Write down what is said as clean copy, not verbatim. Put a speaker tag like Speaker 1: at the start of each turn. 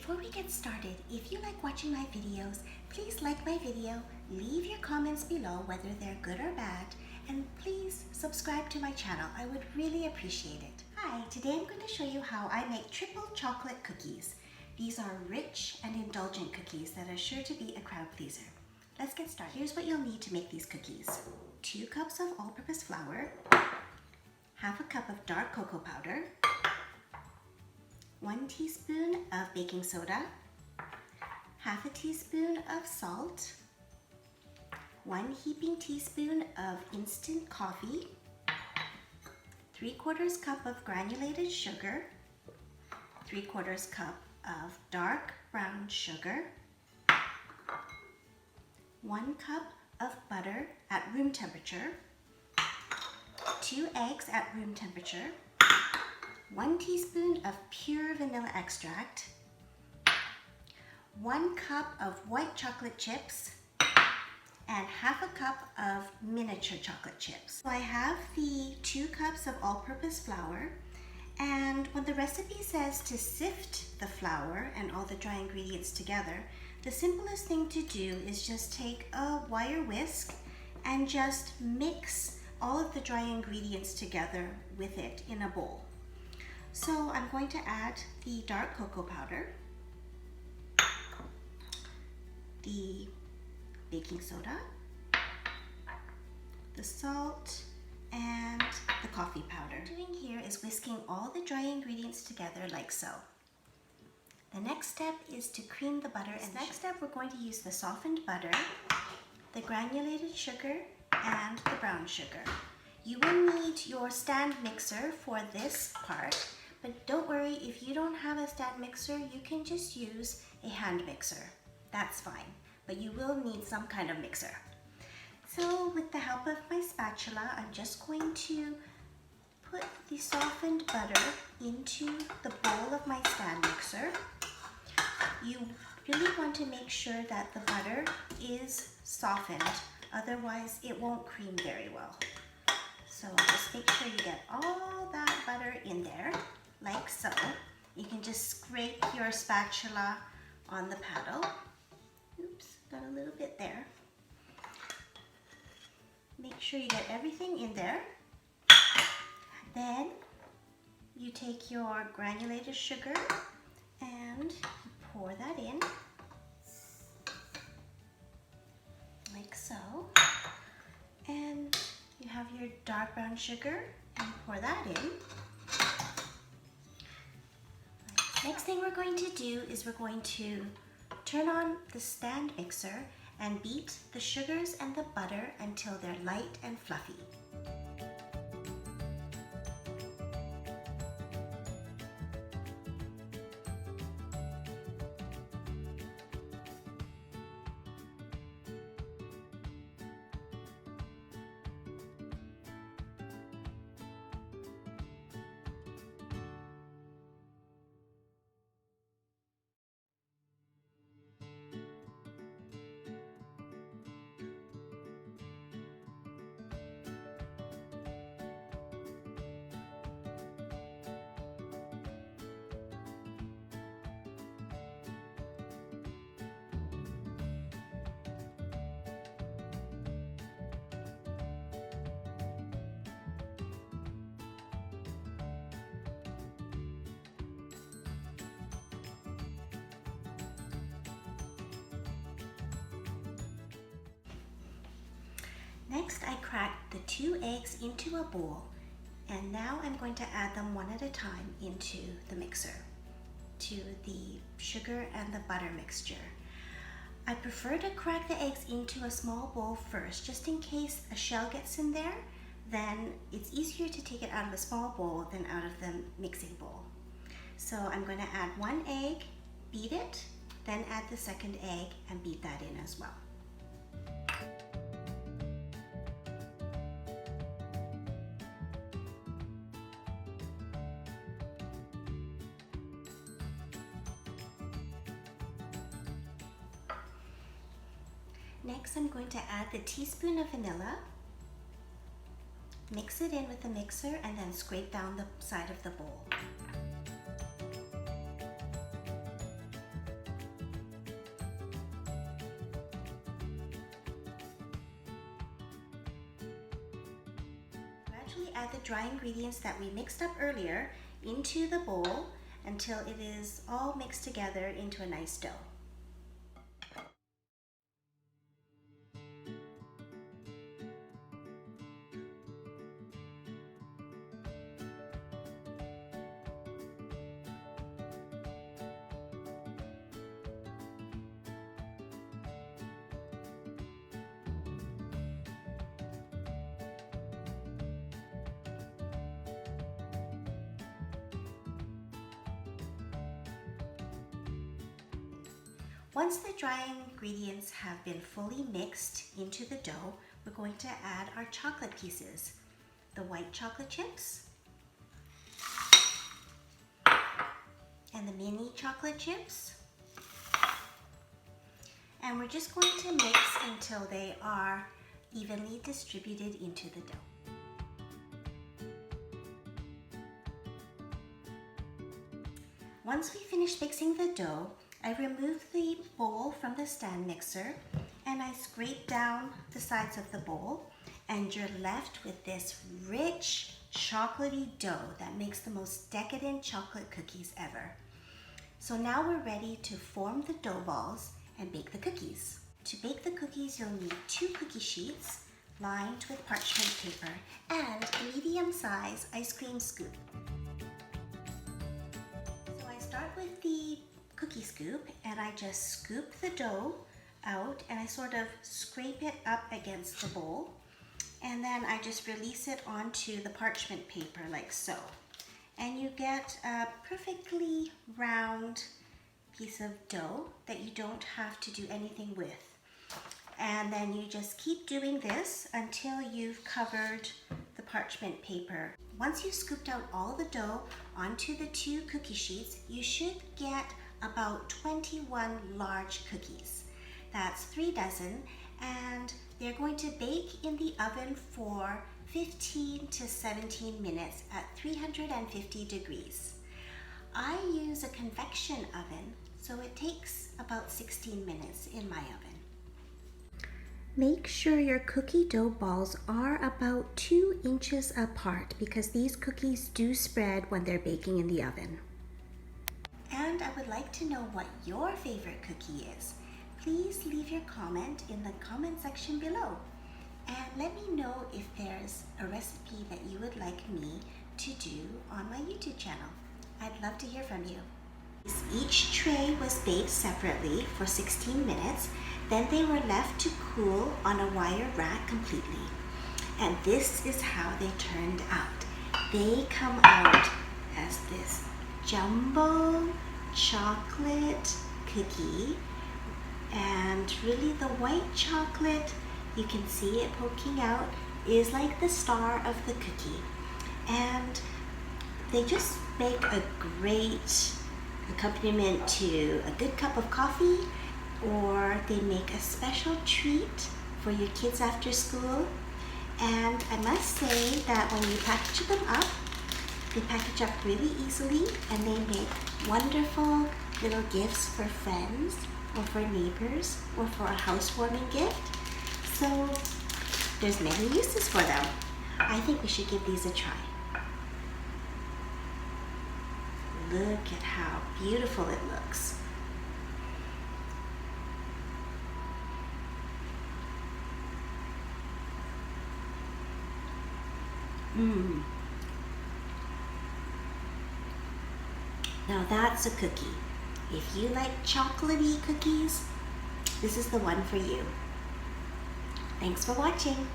Speaker 1: Before we get started, if you like watching my videos, please like my video, leave your comments below whether they're good or bad, and please subscribe to my channel. I would really appreciate it. Hi, today I'm going to show you how I make triple chocolate cookies. These are rich and indulgent cookies that are sure to be a crowd pleaser. Let's get started. Here's what you'll need to make these cookies. 2 cups of all-purpose flour, half a cup of dark cocoa powder, 1 teaspoon of baking soda, half a teaspoon of salt, 1 heaping teaspoon of instant coffee, 3/4 cup of granulated sugar, 3/4 cup of dark brown sugar, 1 cup of butter at room temperature, 2 eggs at room temperature, 1 teaspoon of pure vanilla extract, 1 cup of white chocolate chips, and half a cup of miniature chocolate chips. So I have the 2 cups of all-purpose flour, and when the recipe says to sift the flour and all the dry ingredients together, the simplest thing to do is just take a wire whisk and just mix all of the dry ingredients together with it in a bowl. So I'm going to add the dark cocoa powder, the baking soda, the salt, and the coffee powder. What I'm doing here is whisking all the dry ingredients together like so. The next step is to cream the butter, and next step we're going to use the softened butter, the granulated sugar, and the brown sugar. You will need your stand mixer for this part, but don't worry, if you don't have a stand mixer, you can just use a hand mixer. That's fine, but you will need some kind of mixer. So with the help of my spatula, I'm just going to put the softened butter into the bowl of my stand mixer. You really want to make sure that the butter is softened, otherwise it won't cream very well. So just make sure you get all that butter in there, like so. You can just scrape your spatula on the paddle. Oops, got a little bit there. Make sure you get everything in there. Then you take your granulated sugar and you pour that in, like so. And you have your dark brown sugar and pour that in. Next thing we're going to do is we're going to turn on the stand mixer and beat the sugars and the butter until they're light and fluffy. Next, I cracked the 2 eggs into a bowl, and now I'm going to add them one at a time into the mixer, to the sugar and the butter mixture. I prefer to crack the eggs into a small bowl first, just in case a shell gets in there. Then it's easier to take it out of a small bowl than out of the mixing bowl. So I'm going to add 1 egg, beat it, then add the second egg and beat that in as well. Next, I'm going to add the teaspoon of vanilla, mix it in with the mixer, and then scrape down the side of the bowl. the dry ingredients that we mixed up earlier into the bowl until it is all mixed together into a nice dough. Once the dry ingredients have been fully mixed into the dough, we're going to add our chocolate pieces, the white chocolate chips and the mini chocolate chips. And we're just going to mix until they are evenly distributed into the dough. Once we finish mixing the dough, I remove the bowl from the stand mixer and I scrape down the sides of the bowl, and you're left with this rich chocolatey dough that makes the most decadent chocolate cookies ever. So now we're ready to form the dough balls and bake the cookies. To bake the cookies, you'll need 2 cookie sheets lined with parchment paper and a medium-sized ice cream scoop. So I start with the cookie scoop and I just scoop the dough out and I sort of scrape it up against the bowl, and then I just release it onto the parchment paper like so. And you get a perfectly round piece of dough that you don't have to do anything with. And then you just keep doing this until you've covered the parchment paper. Once you've scooped out all the dough onto the 2 cookie sheets, you should get about 21 large cookies. That's 3 dozen, and they're going to bake in the oven for 15 to 17 minutes at 350 degrees. I use a convection oven, so it takes about 16 minutes in my oven. Make sure your cookie dough balls are about 2 inches apart because these cookies do spread when they're baking in the oven. And I would like to know what your favorite cookie is. Please leave your comment in the comment section below. And let me know if there's a recipe that you would like me to do on my YouTube channel. I'd love to hear from you. Each tray was baked separately for 16 minutes. Then they were left to cool on a wire rack completely. And this is how they turned out. They come out as this jumbo chocolate cookie, and really the white chocolate, you can see it poking out, is like the star of the cookie. And they just make a great accompaniment to a good cup of coffee, or they make a special treat for your kids after school. And I must say that when you package them up, they package up really easily, and they make wonderful little gifts for friends or for neighbors or for a housewarming gift. So there's many uses for them. I think we should give these a try. Look at how beautiful it looks. Now that's a cookie. If you like chocolatey cookies, this is the one for you. Thanks for watching.